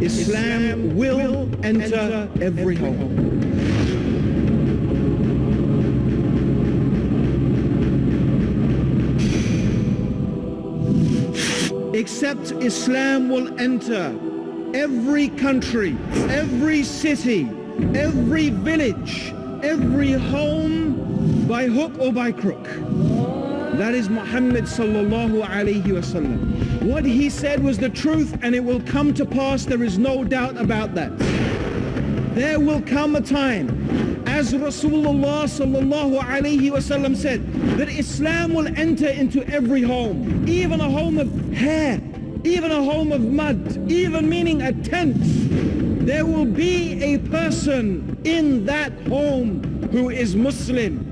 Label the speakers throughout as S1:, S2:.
S1: Islam will enter every home. Except Islam will enter every country, every city, every village, every home, by hook or by crook. That is Muhammad sallallahu alayhi wasallam. What he said was the truth, and it will come to pass. There is no doubt about that. There will come a time, as Rasulullah sallallahu alayhi wasallam said, that Islam will enter into every home, even a home of hair, even a home of mud, even meaning a tent. There will be a person in that home who is Muslim.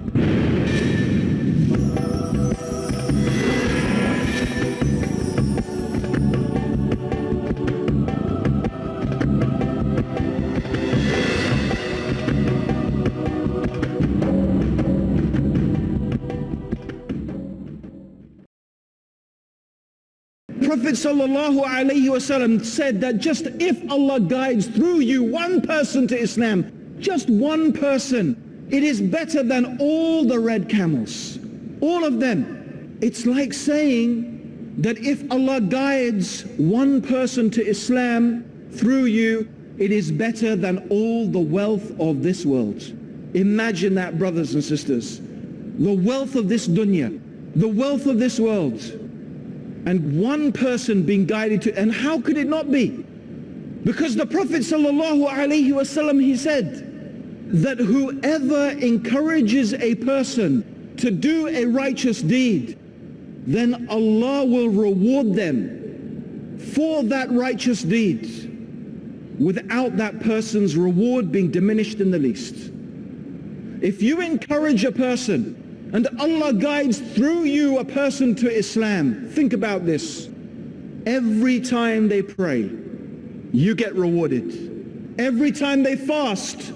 S1: Prophet sallallahu alayhi wasallam said that just if Allah guides through you one person to Islam, just one person, it is better than all the red camels, all of them. It's like saying that if Allah guides one person to Islam through you, it is better than all the wealth of this world. Imagine that, brothers and sisters. The wealth of this dunya, the wealth of this world, and one person being guided to, and how could it not be? Because the Prophet sallallahu alaihi wasallam, he said that whoever encourages a person to do a righteous deed, then Allah will reward them for that righteous deed without that person's reward being diminished in the least. If you encourage a person and Allah guides through you a person to Islam, think about this. Every time they pray, you get rewarded. Every time they fast,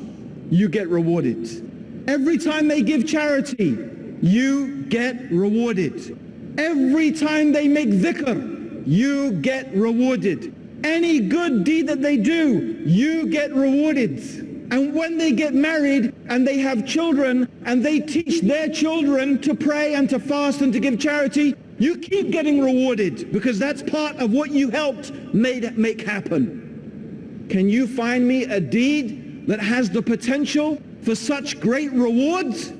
S1: you get rewarded. Every time they give charity, you get rewarded. Every time they make dhikr, you get rewarded. Any good deed that they do, you get rewarded. And when they get married and they have children and they teach their children to pray and to fast and to give charity, you keep getting rewarded because that's part of what you helped make happen. Can you find me a deed that has the potential for such great rewards?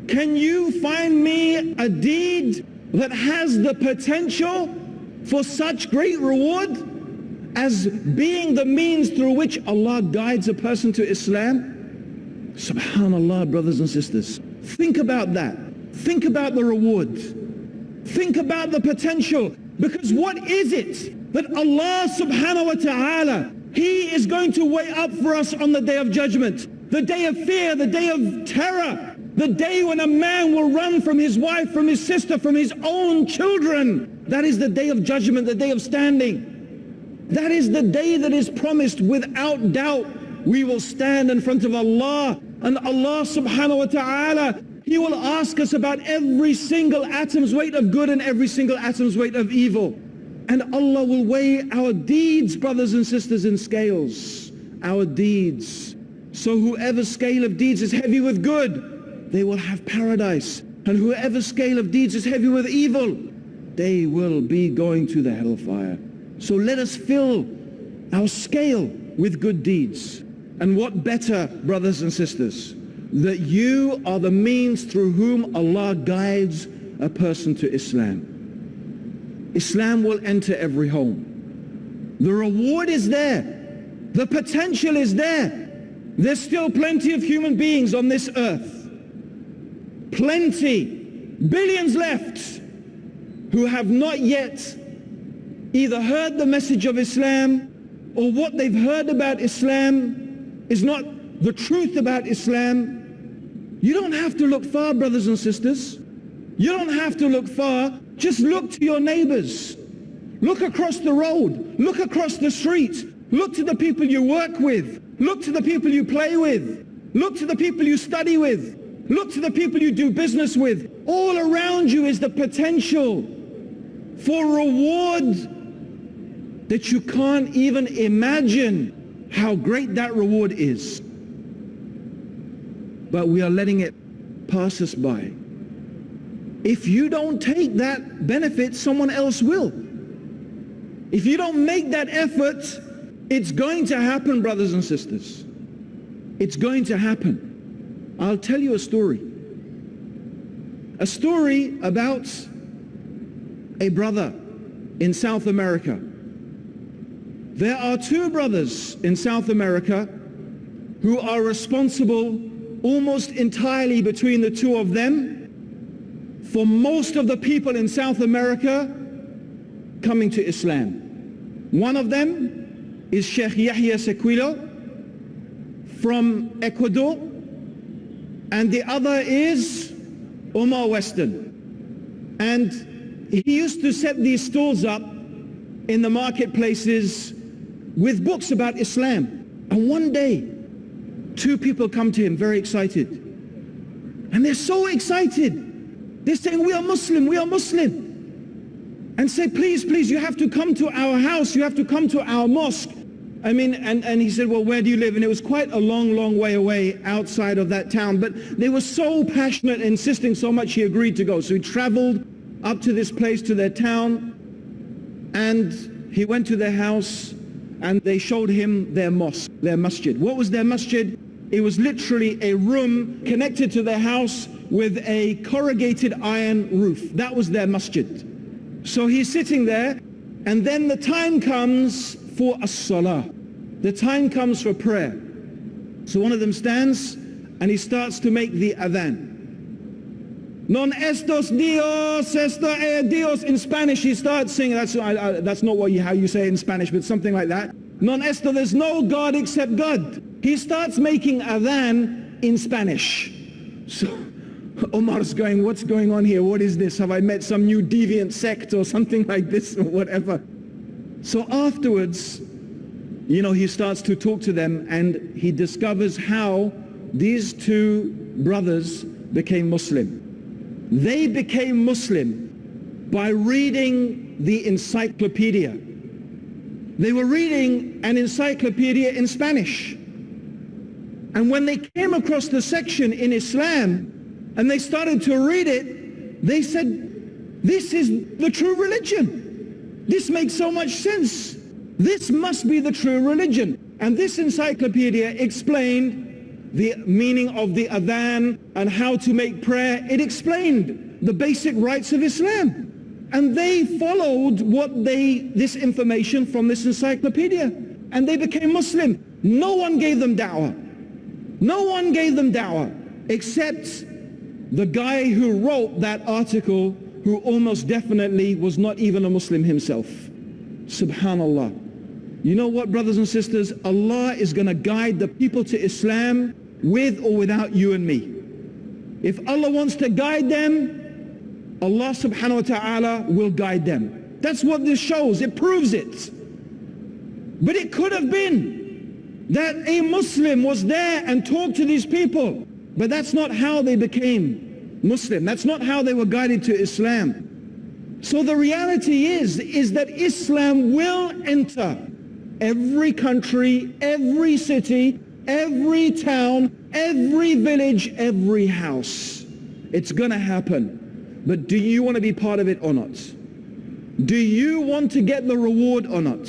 S1: Can you find me a deed that has the potential for such great reward as being the means through which Allah guides a person to Islam? Subhanallah, brothers and sisters. Think about that. Think about the reward. Think about the potential. Because what is it that Allah subhanahu wa ta'ala, He is going to weigh up for us on the day of judgment? The day of fear, the day of terror, the day when a man will run from his wife, from his sister, from his own children. That is the day of judgment, the day of standing. That is the day that is promised without doubt. We will stand in front of Allah, and Allah subhanahu wa ta'ala, He will ask us about every single atom's weight of good and every single atom's weight of evil. And Allah will weigh our deeds, brothers and sisters, in scales. Our deeds. So whoever's scale of deeds is heavy with good, they will have paradise. And whoever's scale of deeds is heavy with evil, they will be going to the hellfire. So let us fill our scale with good deeds. And what better, brothers and sisters, that you are the means through whom Allah guides a person to Islam. Islam will enter every home. The reward is there. The potential is there. There's still plenty of human beings on this earth. Plenty, billions left, who have not yet either heard the message of Islam, or what they've heard about Islam is not the truth about Islam. You don't have to look far, brothers and sisters. You don't have to look far. Just look to your neighbors. Look across the road. Look across the street. Look to the people you work with. Look to the people you play with. Look to the people you study with. Look to the people you do business with. All around you is the potential for reward that you can't even imagine how great that reward is. But we are letting it pass us by. If you don't take that benefit, someone else will. If you don't make that effort, it's going to happen, brothers and sisters. It's going to happen. I'll tell you a story. A story about a brother in South America. There are two brothers in South America who are responsible almost entirely between the two of them for most of the people in South America coming to Islam. One of them is Sheikh Yahya Sequilo from Ecuador, and the other is Omar Weston. And he used to set these stalls up in the marketplaces with books about Islam. And one day, two people come to him very excited. And they're so excited. They're saying, we are Muslim, we are Muslim. And say, please, please, you have to come to our house, you have to come to our mosque. I mean, and he said, well, where do you live? And it was quite a long, long way away outside of that town. But they were so passionate, insisting so much, he agreed to go. So he traveled up to this place, to their town, and he went to their house, and they showed him their mosque, their masjid. What was their masjid? It was literally a room connected to their house with a corrugated iron roof. That was their masjid. So he's sitting there, and then the time comes for as-salah. The time comes for prayer. So one of them stands, and he starts to make the adhan. Non estos Dios, esto es Dios. In Spanish, he starts singing. That's not how you say it in Spanish, but something like that. Non esto, there's no God except God. He starts making adhan in Spanish. So Omar's going, what's going on here? What is this? Have I met some new deviant sect or something like this or whatever? So afterwards, you know, he starts to talk to them, and he discovers how these two brothers became Muslim. They became Muslim by reading the encyclopedia. They were reading an encyclopedia in Spanish. And when they came across the section in Islam and they started to read it, they said, this is the true religion. This makes so much sense. This must be the true religion. And this encyclopedia explained the meaning of the adhan and how to make prayer. It explained the basic rights of Islam. And they followed this information from this encyclopedia. And they became Muslim. No one gave them da'wah. No one gave them da'wah except the guy who wrote that article, who almost definitely was not even a Muslim himself. Subhanallah. You know what, brothers and sisters? Allah is going to guide the people to Islam with or without you and me. If Allah wants to guide them, Allah subhanahu wa ta'ala will guide them. That's what this shows. It proves it. But it could have been that a Muslim was there and talked to these people. But that's not how they became Muslim. That's not how they were guided to Islam. So the reality is that Islam will enter every country, every city, every town, every village, every house. It's going to happen. But do you want to be part of it or not? Do you want to get the reward or not?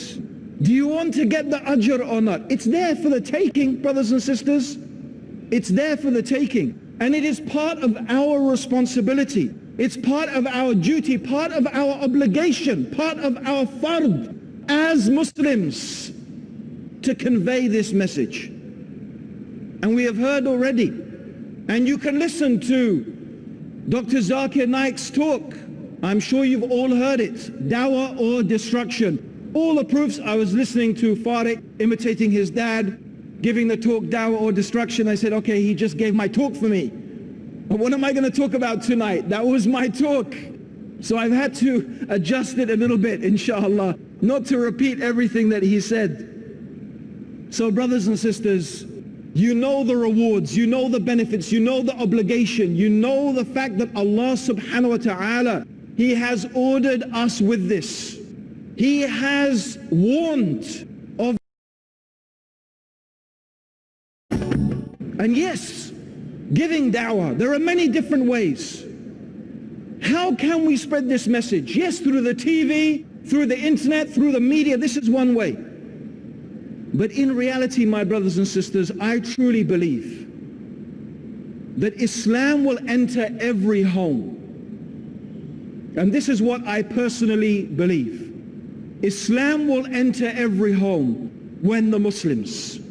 S1: Do you want to get the ajr or not? It's there for the taking, brothers and sisters. It's there for the taking. And it is part of our responsibility. It's part of our duty, part of our obligation, part of our fard as Muslims to convey this message. And we have heard already, and you can listen to Dr. Zakir Naik's talk. I'm sure you've all heard it. Dawah or destruction. All the proofs. I was listening to Farik imitating his dad, giving the talk, Dawah or destruction. I said, okay, he just gave my talk for me. But what am I going to talk about tonight? That was my talk. So I've had to adjust it a little bit, inshallah, not to repeat everything that he said. So brothers and sisters, you know the rewards, you know the benefits, you know the obligation, you know the fact that Allah subhanahu wa ta'ala, He has ordered us with this. He has warned of. And yes, giving da'wah, there are many different ways. How can we spread this message? Yes, through the TV, through the internet, through the media, this is one way. But in reality, my brothers and sisters, I truly believe that Islam will enter every home. And this is what I personally believe. Islam will enter every home when the Muslims,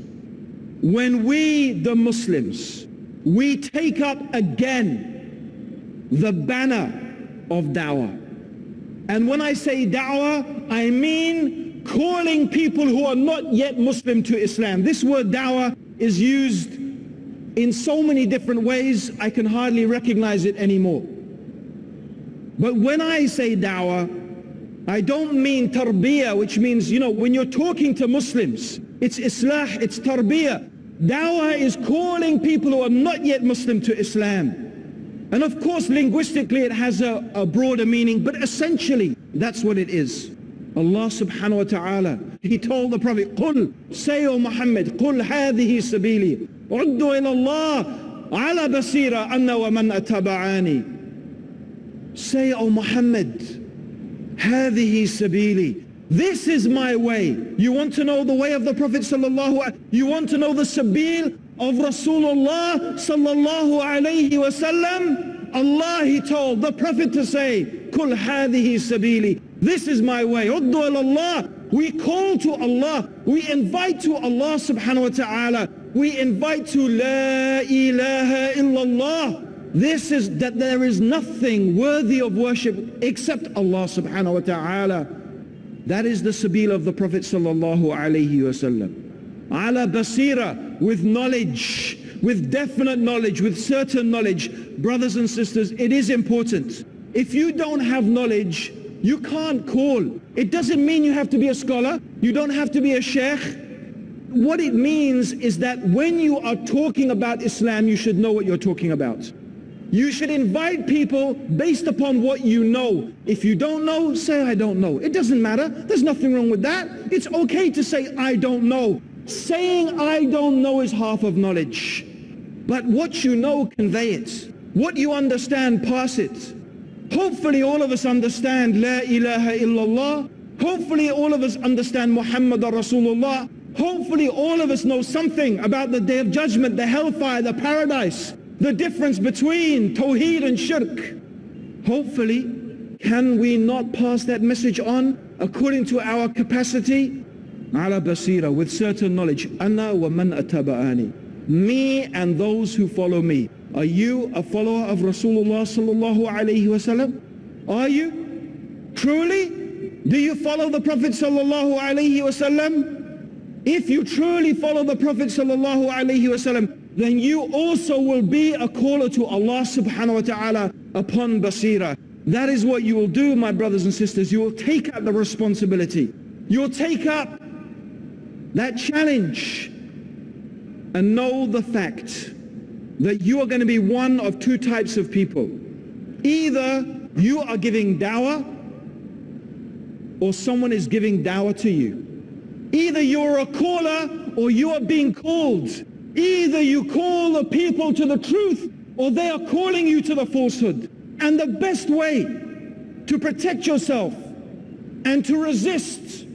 S1: when we, the Muslims, we take up again the banner of da'wah. And when I say da'wah, I mean calling people who are not yet Muslim to Islam. This word da'wah is used in so many different ways, I can hardly recognize it anymore. But when I say da'wah, I don't mean tarbiyah, which means, when you're talking to Muslims, it's islah, it's tarbiyah. Da'wah is calling people who are not yet Muslim to Islam. And of course, linguistically, it has a broader meaning, but essentially, that's what it is. Allah subhanahu wa ta'ala, He told the Prophet, قُلْ, say, O Muhammad, قُلْ هَذِهِ سَبِيلِي عُدُّوا إِلَى اللَّهِ عَلَى بَصِيرَةٍ أَنَّ وَمَنْ أَتَّبَعَانِي. Say, O Muhammad, هَذِهِ سَبِيلِي, this is my way. You want to know the way of the Prophet sallallahu alaihi wasallam? You want to know the sabil of Rasulullah sallallahu alaihi wasallam? Allah, He told the Prophet to say, Kul hadhihi sabili. This is my way. Uddu ila Allah. We call to Allah. We invite to Allah subhanahu wa ta'ala. We invite to La ilaha illallah. This is that there is nothing worthy of worship except Allah subhanahu wa ta'ala. That is the sabil of the Prophet sallallahu alayhi wasallam. Ala basira, with knowledge, with definite knowledge, with certain knowledge. Brothers and sisters, it is important. If you don't have knowledge, you can't call. It doesn't mean you have to be a scholar. You don't have to be a sheikh. What it means is that when you are talking about Islam, you should know what you're talking about. You should invite people based upon what you know. If you don't know, say I don't know. It doesn't matter. There's nothing wrong with that. It's okay to say I don't know. Saying I don't know is half of knowledge. But what you know, convey it. What you understand, pass it. Hopefully all of us understand La ilaha illallah. Hopefully all of us understand Muhammadan Rasulullah. Hopefully all of us know something about the Day of Judgment, the hellfire, the paradise, the difference between Tawheed and Shirk. Hopefully, can we not pass that message on according to our capacity? Ala basira, with certain knowledge. Ana wa man ataba'ani. Me and those who follow me. Are you a follower of Rasulullah sallallahu alayhi wasallam? Are you? Truly? Do you follow the Prophet sallallahu alayhi wasallam? If you truly follow the Prophet sallallahu alayhi wasallam, then you also will be a caller to Allah subhanahu wa ta'ala upon basira. That is what you will do, my brothers and sisters. You will take up the responsibility. You will take up that challenge and know the fact that you are going to be one of two types of people. Either you are giving da'wah or someone is giving da'wah to you. Either you're a caller or you are being called. Either you call the people to the truth or they are calling you to the falsehood. And the best way to protect yourself and to resist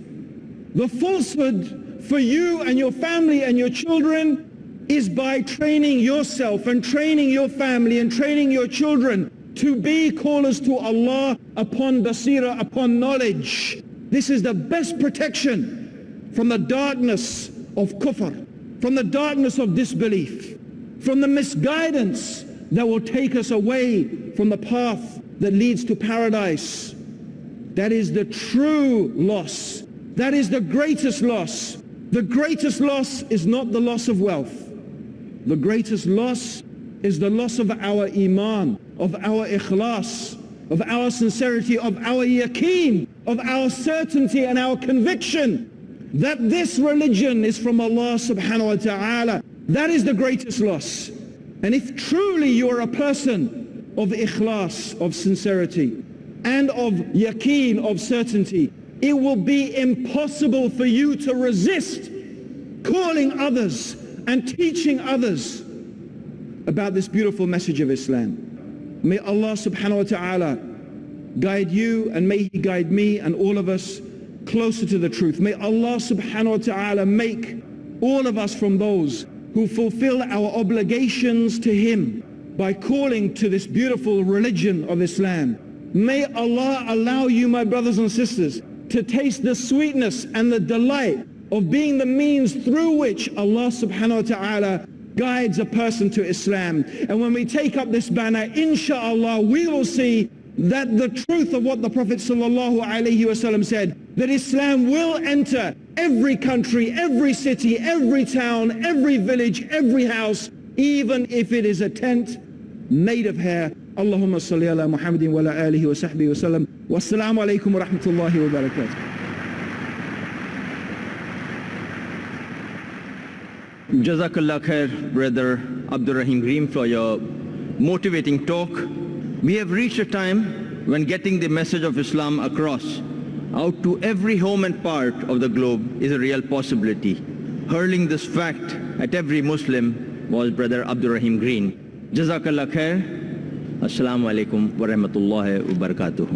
S1: the falsehood for you and your family and your children is by training yourself and training your family and training your children to be callers to Allah upon basira, upon knowledge. This is the best protection from the darkness of kufr, from the darkness of disbelief, from the misguidance that will take us away from the path that leads to paradise. That is the true loss. That is the greatest loss. The greatest loss is not the loss of wealth. The greatest loss is the loss of our iman, of our ikhlas, of our sincerity, of our yaqeen, of our certainty and our conviction that this religion is from Allah subhanahu wa ta'ala. That is the greatest loss. And if truly you are a person of ikhlas, of sincerity, and of yaqeen, of certainty, it will be impossible for you to resist calling others and teaching others about this beautiful message of Islam. May Allah subhanahu wa ta'ala guide you, and may He guide me and all of us closer to the truth. May Allah subhanahu wa ta'ala make all of us from those who fulfill our obligations to Him by calling to this beautiful religion of Islam. May Allah allow you, my brothers and sisters, to taste the sweetness and the delight of being the means through which Allah subhanahu wa ta'ala guides a person to Islam. And when we take up this banner, inshaAllah, we will see that the truth of what the Prophet sallallahu alaihi wasallam said, that Islam will enter every country, every city, every town, every village, every house, even if it is a tent made of hair. Allahumma salli ala Muhammadin wa ala alihi wa sahbihi wa sallam. Wassalamu alaikum wa rahmatullahi wa barakatuh.
S2: Jazakallah khair, Brother Abdur Raheem, for your motivating talk. We have reached a time when getting the message of Islam across out to every home and part of the globe is a real possibility. Hurling this fact at every Muslim was Brother Abdur Raheem. Jazakallah khair. Assalamu alaikum wa rahmatullahi wa barakatuh.